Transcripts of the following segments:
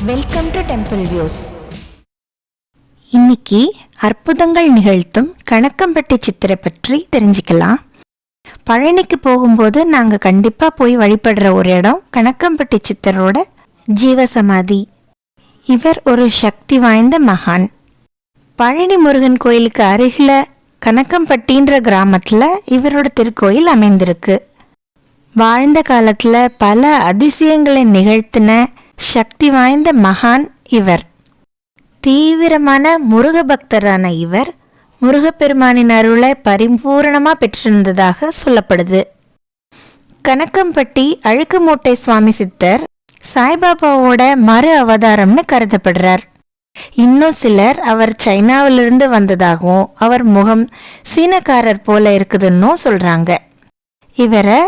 Welcome to temple views. இன்னைக்கு அற்புதங்கள் நிகழ்த்தும் கணக்கம்பட்டி சித்தரை பற்றி தெரிஞ்சுக்கலாம். பழனிக்கு போகும்போது நாங்கள் கண்டிப்பாக போய் வழிபடுற ஒரு இடம் கணக்கம்பட்டி சித்தரோட ஜீவசமாதி. இவர் ஒரு சக்தி வாய்ந்த மகான். பழனி முருகன் கோயிலுக்கு அருகில் கணக்கம்பட்டின்ற கிராமத்தில் இவரோட திருக்கோயில் அமைந்திருக்கு. வாழ்ந்த காலத்தில் பல அதிசயங்களை நிகழ்த்தின சக்தி வாய்ந்த மகான் இவர். தீவிரமான முருக பக்தரான இவர் முருகப்பெருமானின் அருளை பரிபூரணமாக பெற்றிருந்ததாக சொல்லப்படுது. கணக்கம்பட்டி அழுக்குமூட்டை சுவாமி சித்தர் சாய்பாபாவோட மறு அவதாரம்னு கருதப்படுறார். இன்னும் சிலர் அவர் சைனாவிலிருந்து வந்ததாகவும் அவர் முகம் சீனக்காரர் போல இருக்குதுன்னும் சொல்றாங்க. இவரை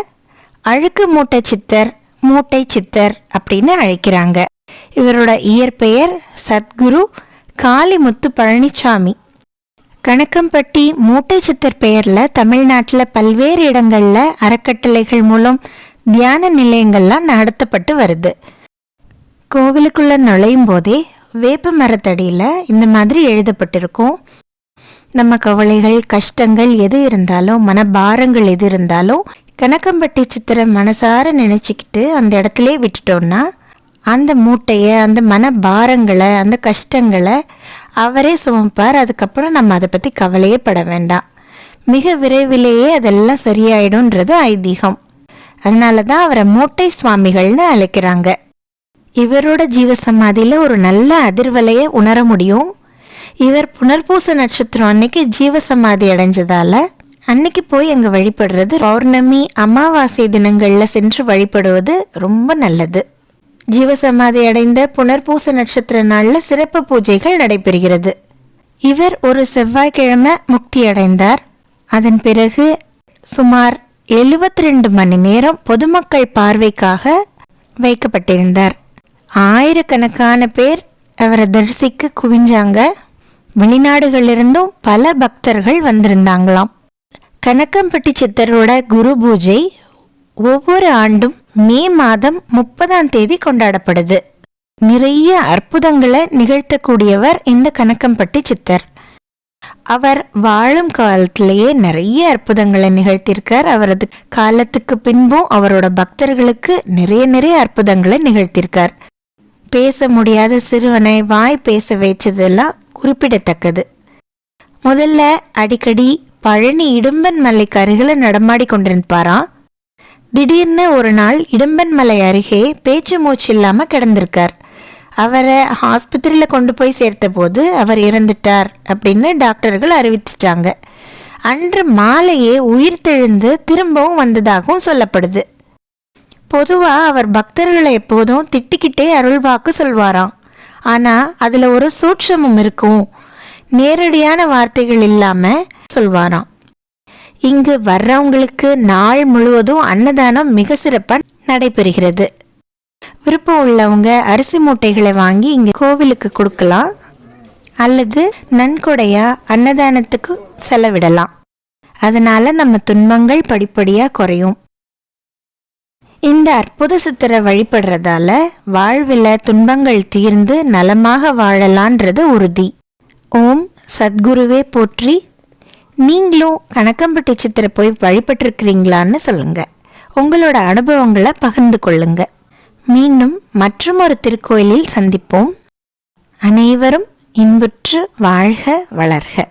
அழுக்கு மூட்டை சித்தர், மூட்டை சித்தர் அப்படின்னு அழைக்கிறாங்க. இவரோட இயற்பெயர் சத்குரு காளிமுத்து பழனிசாமி. கணக்கம்பட்டி மூட்டை சித்தர் பெயரில் தமிழ்நாட்டில் பல்வேறு இடங்களில் அறக்கட்டளைகள் மூலம் தியான நிலையங்கள்லாம் நடத்தப்பட்டு வருது. கோவிலுக்குள்ள நுழையும் போதே வேப்ப மரத்தடியில் இந்த மாதிரி எழுதப்பட்டிருக்கும். நம்ம கவலைகள், கஷ்டங்கள் எது இருந்தாலும், மனபாரங்கள் எது இருந்தாலும் கணக்கம்பட்டி சித்திரை மனசார நினச்சிக்கிட்டு அந்த இடத்துல விட்டுட்டோம்னா அந்த மூட்டையை, அந்த மனபாரங்களை, அந்த கஷ்டங்களை அவரே சுமப்பார். அதுக்கப்புறம் நம்ம அதை பற்றி கவலையே பட வேண்டாம். மிக விரைவிலேயே அதெல்லாம் சரியாயிடும்ன்றது ஐதீகம். அதனால தான் அவரை மூட்டை சுவாமிகள்னு அழைக்கிறாங்க. இவரோட ஜீவசமாதியில் ஒரு நல்ல அதிர்வலையை உணர முடியும். இவர் புனர்பூச நட்சத்திரம் அன்னைக்கு ஜீவசமாதி அடைஞ்சதால அன்னைக்கு போய் அங்கே வழிபடுறது, பௌர்ணமி அமாவாசை தினங்களில் சென்று வழிபடுவது ரொம்ப நல்லது. ஜீவசமாதி அடைந்த புனர்பூச நட்சத்திர நாளில் சிறப்பு பூஜைகள் நடைபெறுகிறது. இவர் ஒரு செவ்வாய்க்கிழமை முக்தி அடைந்தார். அதன் பிறகு சுமார் 72 மணி நேரம் பொதுமக்கள் பார்வைக்காக வைக்கப்பட்டிருந்தார். ஆயிரக்கணக்கான பேர் அவரை தரிசிக்க குவிஞ்சாங்க. வெளிநாடுகளிலிருந்தும் பல பக்தர்கள் வந்திருந்தாங்களாம். கணக்கம்பட்டி சித்தரோட குரு பூஜை ஒவ்வொரு ஆண்டும் மே மாதம் 30ஆம் தேதி கொண்டாடப்படுது. நிறைய அற்புதங்களை நிகழ்த்தக்கூடியவர் இந்த கணக்கம்பட்டி சித்தர். அவர் வாழும் காலத்திலேயே நிறைய அற்புதங்களை நிகழ்த்தியிருக்கார். அவரது காலத்துக்கு பின்பும் அவரோட பக்தர்களுக்கு நிறைய அற்புதங்களை நிகழ்த்தியிருக்கார். பேச முடியாத சிறுவனை வாய் பேச வைச்சதெல்லாம் குறிப்பிடத்தக்கது. முதல்ல அடிக்கடி பழனி இடும்பன் மலைக்கு அருகில் நடமாடி கொண்டிருப்பாராம். திடீர்னு ஒரு நாள் இடும்பன் மலை அருகே பேச்சு மூச்சு இல்லாமல் கிடந்திருக்கார். அவரை ஆஸ்பத்திரியில் கொண்டு போய் சேர்த்த போது அவர் இறந்துட்டார் அப்படின்னு டாக்டர்கள் அறிவிச்சிட்டாங்க. அன்று மாலையே உயிர் தெழுந்து திரும்பவும் வந்ததாகவும் சொல்லப்படுது. பொதுவாக அவர் பக்தர்களை எப்போதும் திட்டிக்கிட்டே அருள்வாக்கு சொல்வாராம். ஆனால் அதில் ஒரு சூட்சமும் இருக்கும். நேரடியான வார்த்தைகள் இல்லாமல் சொல்வாராம். இங்கு வர்றவங்களுக்கு நாள் முழுவதும் அன்னதானம் மிக சிறப்பாக நடைபெறுகிறது. விருப்பம் உள்ளவங்க அரிசி மூட்டைகளை வாங்கி இங்கே கோவிலுக்கு கொடுக்கலாம், அல்லது நன்கொடையா அன்னதானத்துக்கு செலவிடலாம். அதனால நம்ம துன்பங்கள் படிப்படியாக குறையும். இந்த அற்புத சித்தரை வழிபடுறதால வாழ்வில் துன்பங்கள் தீர்ந்து நலமாக வாழலான்றது உறுதி. ஓம் சத்குருவே போற்றி. நீங்களும் கணக்கம்பட்டி சித்தரை போய் வழிபட்டிருக்கிறீங்களான்னு சொல்லுங்க. உங்களோட அனுபவங்களை பகிர்ந்து கொள்ளுங்க. மீண்டும் மற்றும் ஒரு திருக்கோயிலில் சந்திப்போம். அனைவரும் இன்புற்று வாழ்க வளர்க.